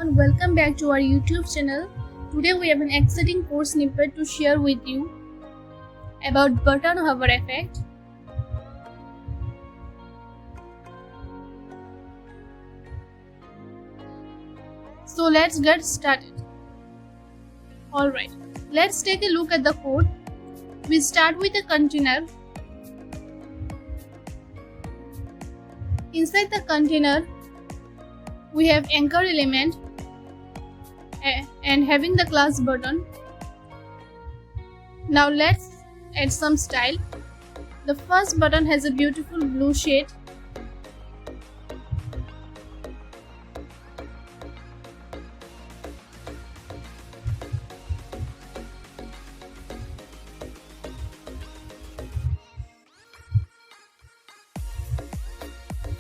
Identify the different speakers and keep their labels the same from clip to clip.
Speaker 1: and welcome back to our YouTube channel. Today we have an exciting course snippet to share with you about button hover effect. So let's get started. Alright, let's take a look at the code. We start with a container. Inside the container, we have anchor element and having the class button. Now let's add some style. The first button has a beautiful blue shade.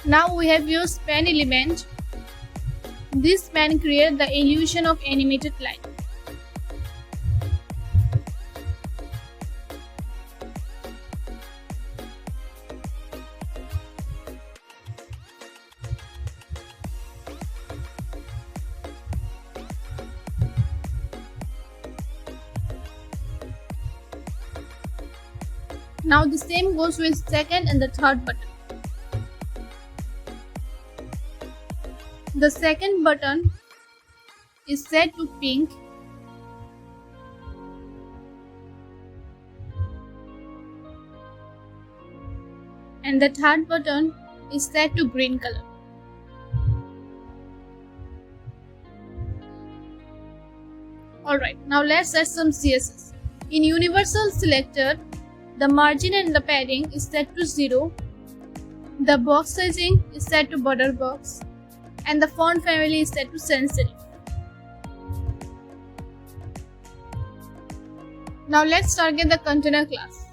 Speaker 1: Now we have your span element. This span creates the illusion of animated line. Now the same goes with second and the third button. The second button is set to pink and the third button is set to green color. Alright, now let's add some CSS. In Universal Selector, the margin and the padding is set to 0, the box sizing is set to border box, and the font family is set to sans serif. Now let's target the container class.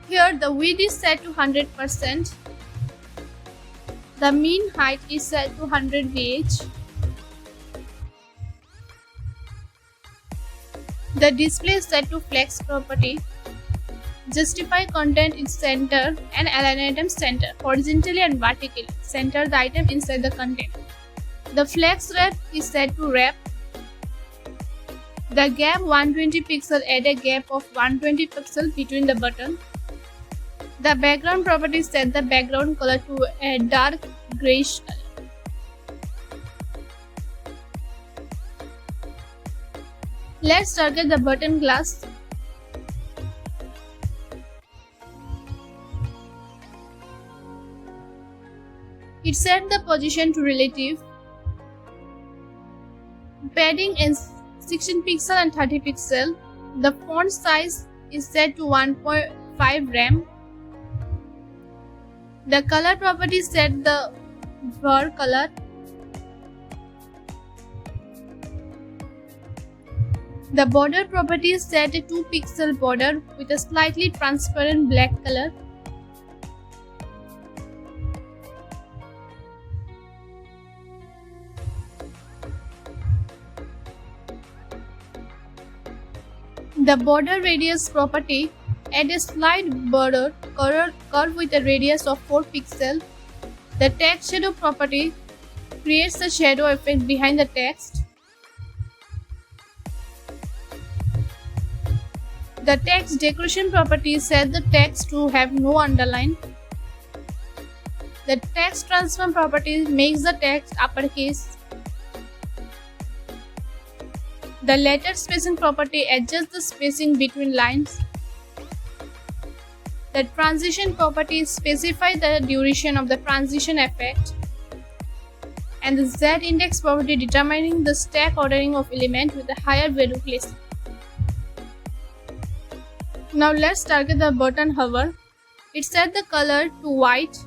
Speaker 1: Here the width is set to 100%. The mean height is set to 100 VH. The display is set to flex property. Justify content is center and align item center horizontally and vertically. Center the item inside the container. The flex wrap is set to wrap. The gap 120 pixel, add a gap of 120 pixel between the button. The background property set the background color to a dark grayish color. Let's target the button class. It set the position to relative. Padding is 16 pixel and 30 pixel. The font size is set to 1.5 rem. The color property set the blur color. The border property is set a 2 pixel border with a slightly transparent black color. The border radius property, add a slight border curve with a radius of 4 pixel. The text shadow property creates a shadow effect behind the text. The text decoration property set the text to have no underline. The text transform property makes the text uppercase. The letter spacing property adjusts the spacing between lines. The transition property specifies the duration of the transition effect. And the z-index property determining the stack ordering of element with a higher value placement. Now let's target the button hover. It set the color to white.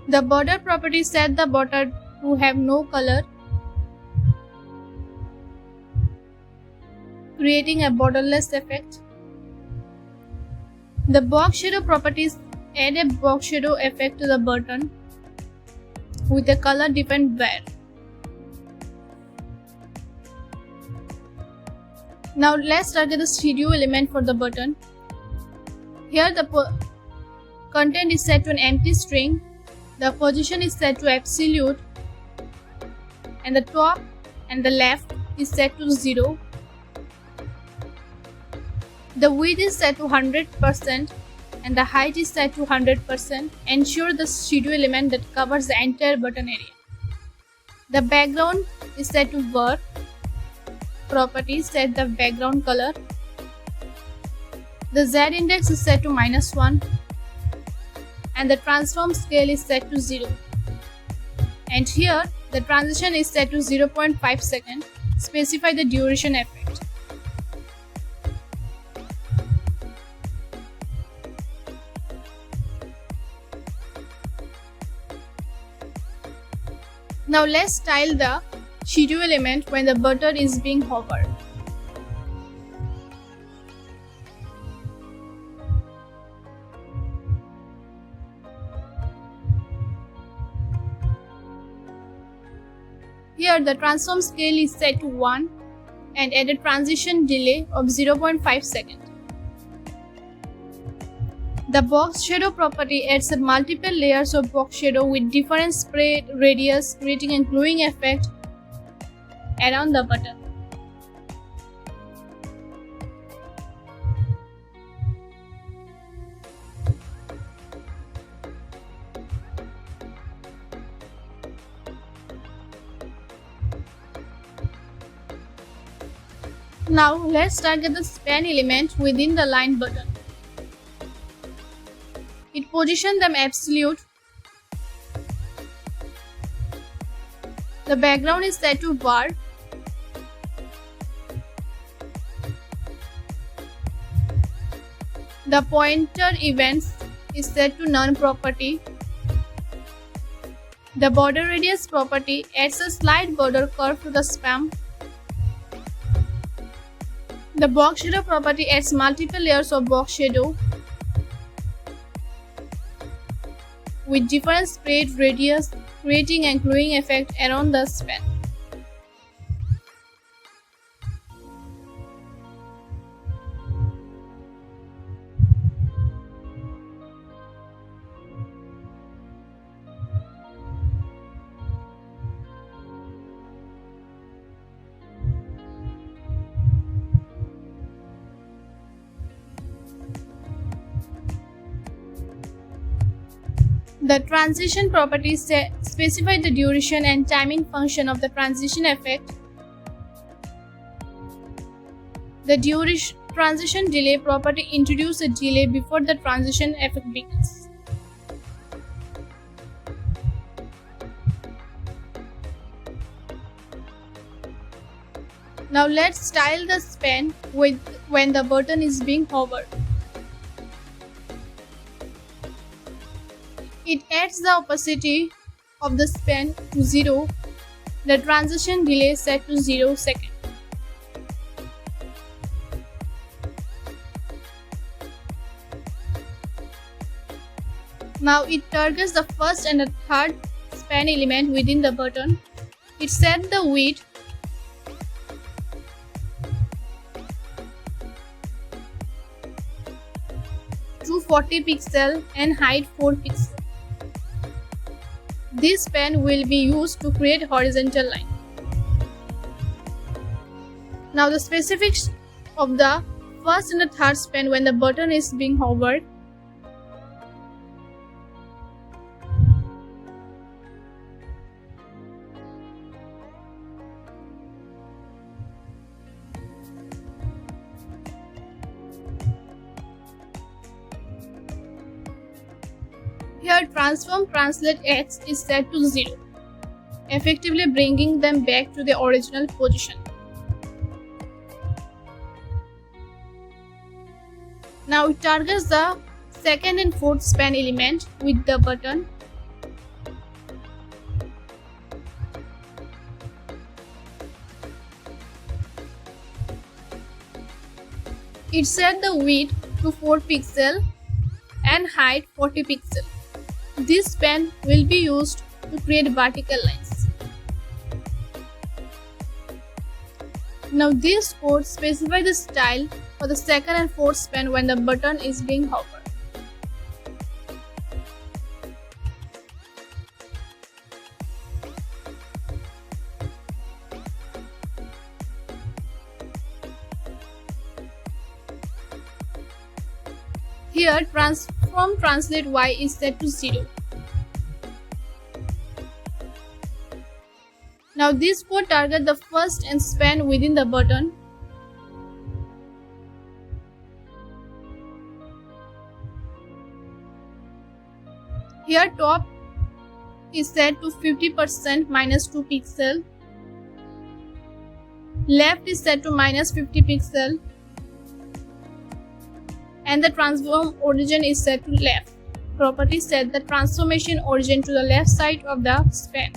Speaker 1: The border property set the border to have no color, creating a borderless effect. The box shadow properties add a box shadow effect to the button with a color defined where. Now let's target the schedule element for the button. Here the content is set to an empty string, the position is set to absolute, and the top and the left is set to 0. The width is set to 100% and the height is set to 100%. Ensure the schedule element that covers the entire button area. The background is set to blur. Properties set the background color. The Z index is set to -1 and the transform scale is set to 0. And here the transition is set to 0.5 seconds. Specify the duration effect. Now let's style the schedule element when the button is being hovered. Here the transform scale is set to 1 and add a transition delay of 0.5 seconds. The box shadow property adds multiple layers of box shadow with different spread radius, creating a glowing effect around the button. Now let's target the span element within the line button. It positions them absolute. The background is set to bar. The pointer events is set to none property. The border radius property adds a slight border curve to the span. The box shadow property adds multiple layers of box shadow with different spread radius, creating a glowing effect around the span. The transition properties specify the duration and timing function of the transition effect. The transition delay property introduces a delay before the transition effect begins. Now let's style the span when the button is being hovered. It adds the opacity of the span to 0, the transition delay set to 0 seconds. Now it targets the first and the third span element within the button. It sets the width to 40 pixels and height 4 pixels. This span will be used to create horizontal line. Now the specifics of the first and the third span when the button is being hovered. Here transform translate x is set to 0, effectively bringing them back to the original position. Now it targets the second and fourth span element with the button. It set the width to 4 pixels and height 40 pixels. This span will be used to create vertical lines. Now this code specifies the style for the second and fourth span when the button is being hovered. Here transform translate y is set to 0. Now this code target the first and span within the button. Here top is set to 50% minus 2 pixel. Left is set to minus 50 pixel. And the transform origin is set to left. Property set the transformation origin to the left side of the span.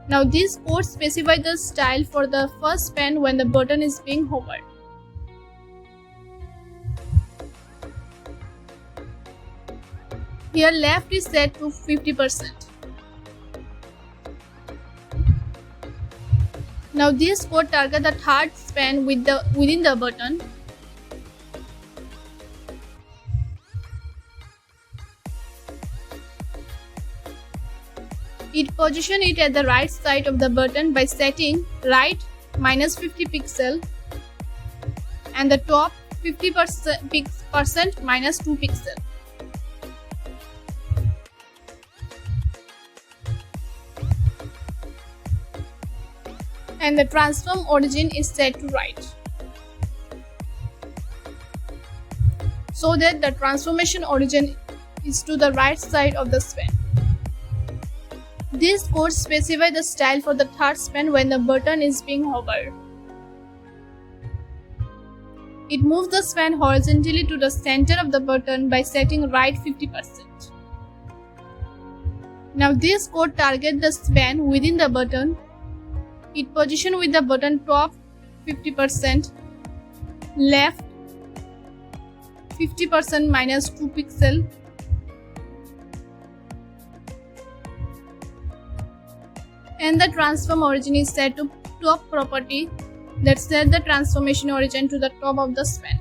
Speaker 1: Now this code specifies the style for the first span when the button is being hovered. Here left is set to 50%. Now this code target the third span within the button. It position it at the right side of the button by setting right minus 50 pixel and the top 50% minus 2 pixel. And the transform origin is set to right, so that the transformation origin is to the right side of the span. This code specifies the style for the third span when the button is being hovered. It moves the span horizontally to the center of the button by setting right 50%. Now this code targets the span within the button. It position with the button top 50%, left 50% minus 2 pixel, and the transform origin is set to top property that set the transformation origin to the top of the span.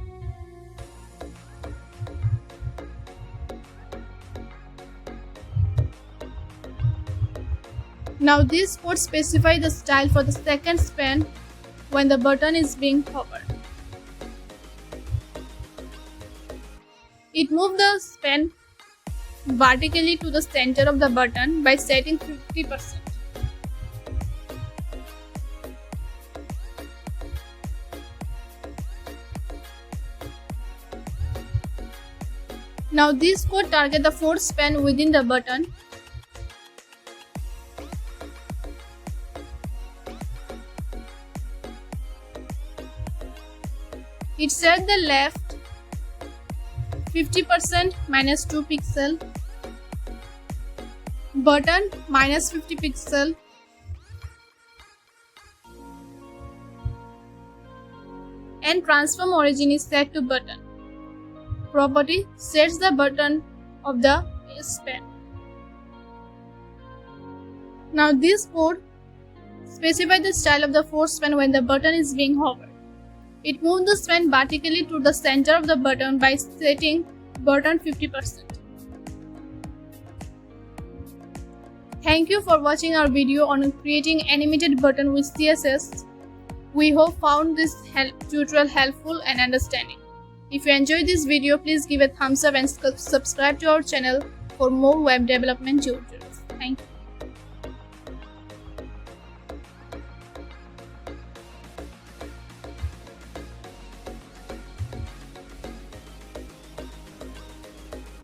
Speaker 1: Now this code specifies the style for the second span when the button is being hovered. It moves the span vertically to the center of the button by setting 50%. Now this code targets the fourth span within the button. It set the left 50% minus 2 pixel, button minus 50 pixel, and transform origin is set to button. Property sets the button of the span. Now this code specifies the style of the fourth span when the button is being hovered. It moves the span vertically to the center of the button by setting button 50%. Thank you for watching our video on creating animated button with CSS. We hope found this tutorial helpful and understanding. If you enjoyed this video, please give a thumbs up and subscribe to our channel for more web development tutorials. Thank you.